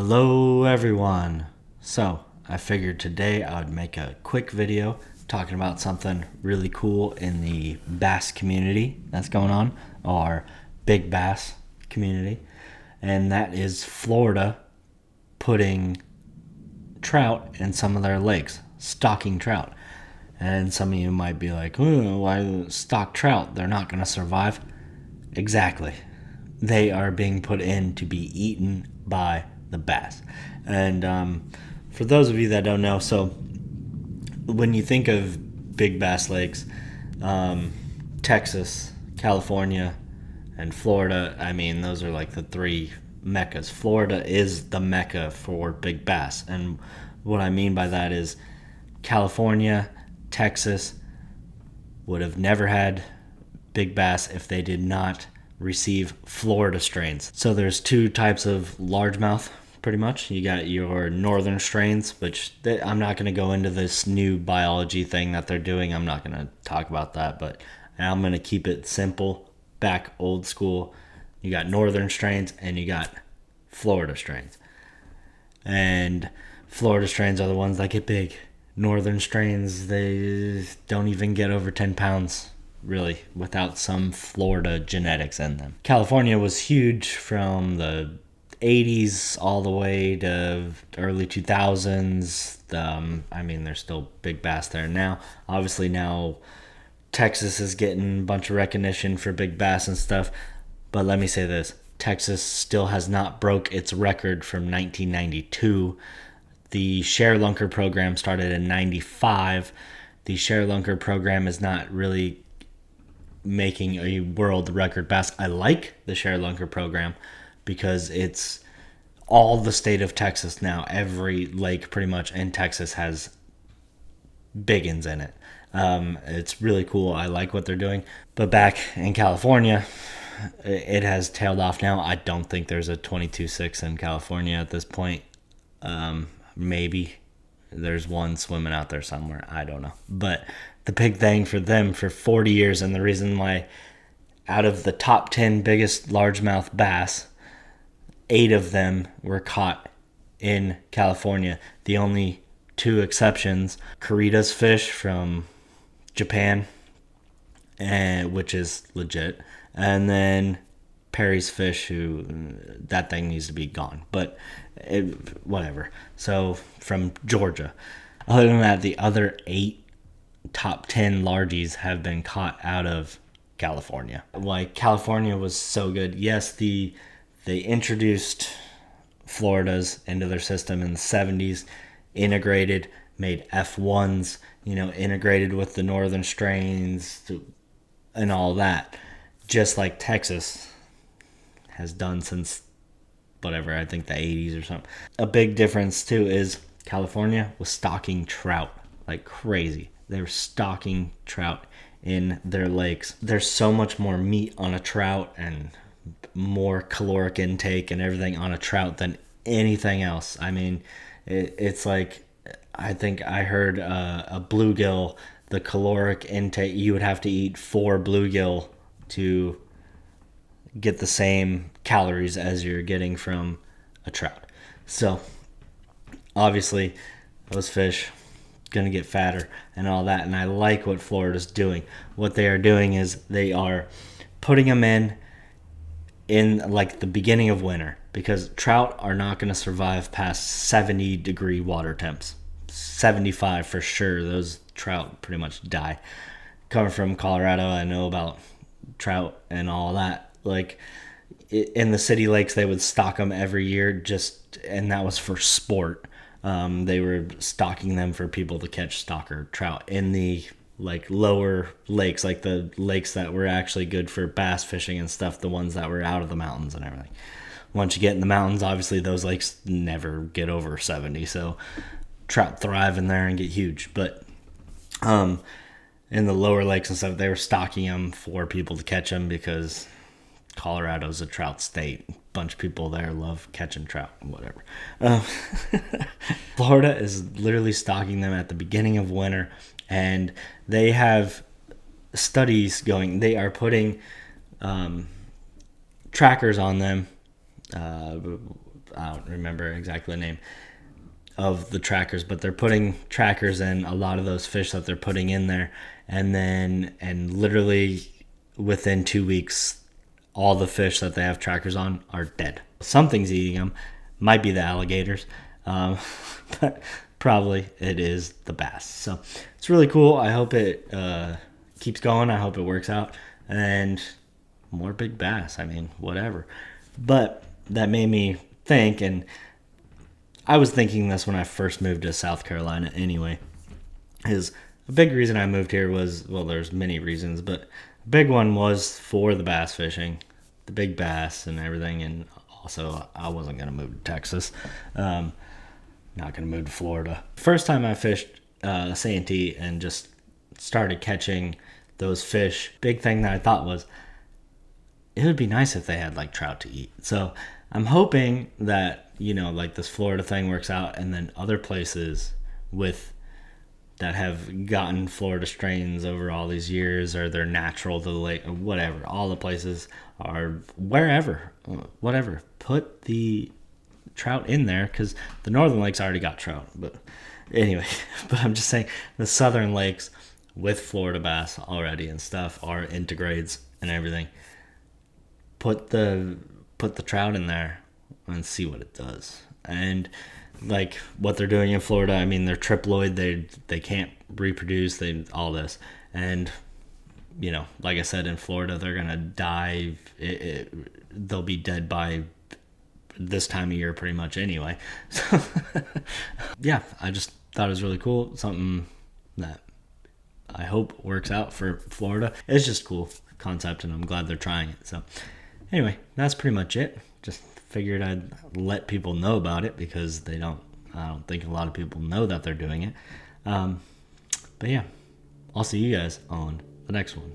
Hello everyone. So I figured today I would make a quick video talking about something really cool in the bass community that's going on, our big bass community, and that is Florida putting trout in some of their lakes, stocking trout. And some of you might be like, oh, why stock trout? They're not going to survive. Exactly. They are being put in to be eaten by the bass. And for those of you that don't know, so when you think of big bass lakes, Texas, California, and Florida, I mean, those are like the three meccas. Florida is the mecca for big bass. And what I mean by that is California, Texas would have never had big bass if they did not receive Florida strains. So there's two types of largemouth, pretty much. You got your northern strains, which I'm not going to go into this new biology thing that they're doing. I'm not going to talk about that, but I'm going to keep it simple, back old school. You got northern strains and you got Florida strains. And Florida strains are the ones that get big. Northern strains, they don't even get over 10 pounds, really, without some Florida genetics in them. California was huge from the 80s all the way to early 2000s. I mean, there's still big bass there now. Obviously now Texas is getting a bunch of recognition for big bass and stuff. But let me say this. Texas still has not broke its record from 1992. The Share Lunker program started in 95. The Share Lunker program is not really making a world record bass. I like the Share Lunker program because it's all the state of Texas now. Every lake pretty much in Texas has biggins in it. It's really cool. I like what they're doing. But back in California, it has tailed off now. I don't think there's a 22.6 in California at this point. Maybe there's one swimming out there somewhere. I don't know. But the big thing for them for 40 years, and the reason why out of the top 10 biggest largemouth bass, 8 of them were caught in California. The only 2 exceptions, Kurita's fish from Japan, which is legit, and then Perry's fish, who that thing needs to be gone, but whatever. So from Georgia. Other than that, the other 8 top 10 largies have been caught out of California. Why California was so good? Yes, they introduced Floridas into their system in the 70s, integrated, made F1s, integrated with the northern strains and all that, just like Texas has done since whatever, I think the 80s or something. A big difference too is California was stocking trout like crazy. They were stocking trout in their lakes. There's so much more meat on a trout and more caloric intake and everything on a trout than anything else. I mean, it's like, I think I heard a bluegill, the caloric intake, you would have to eat 4 bluegill to get the same calories as you're getting from a trout. So obviously those fish gonna get fatter and all that, and I like what Florida's doing. What they are doing is they are putting them in like the beginning of winter, because trout are not going to survive past 70 degree water temps. 75 for sure. Those trout pretty much die. Coming from Colorado, I know about trout and all that. Like in the city lakes, they would stock them every year, and that was for sport. They were stocking them for people to catch stocker trout. In the like lower lakes, like the lakes that were actually good for bass fishing and stuff, the ones that were out of the mountains and everything. Once you get in the mountains, obviously those lakes never get over 70, so trout thrive in there and get huge. But in the lower lakes and stuff, they were stocking them for people to catch them because Colorado's a trout state. A bunch of people there love catching trout, whatever. Florida is literally stocking them at the beginning of winter, and they have studies going. They are putting trackers on them I don't remember exactly the name of the trackers, but they're putting trackers in a lot of those fish that they're putting in there, and literally within 2 weeks, all the fish that they have trackers on are dead. Something's eating them. Might be the alligators, but probably it is the bass. So it's really cool. I hope it keeps going. I hope it works out, and more big bass. I mean, whatever. But that made me think, and I was thinking this when I first moved to South Carolina anyway, is a big reason I moved here was, well, there's many reasons, but a big one was for the bass fishing, the big bass and everything, and also I wasn't going to move to Texas. Not going to move to Florida. First time I fished Santee and just started catching those fish, big thing that I thought was, it would be nice if they had like trout to eat. So I'm hoping that, like this Florida thing works out, and then other places with that have gotten Florida strains over all these years, or they're natural to the lake, or whatever. All the places are wherever, whatever. Put the trout in there, because the northern lakes already got trout. But anyway, but I'm just saying the southern lakes with Florida bass already and stuff are intergrades and everything. Put the trout in there and see what it does. And like what they're doing in Florida, I mean, they're triploid, they can't reproduce, all this. And like I said, in Florida, they're gonna die. They'll be dead by this time of year pretty much anyway. So yeah, I just thought it was really cool. Something that I hope works out for Florida. It's just cool concept, and I'm glad they're trying it. So anyway, that's pretty much it. Just figured I'd let people know about it, because I don't think a lot of people know that they're doing it. But yeah, I'll see you guys on the next one.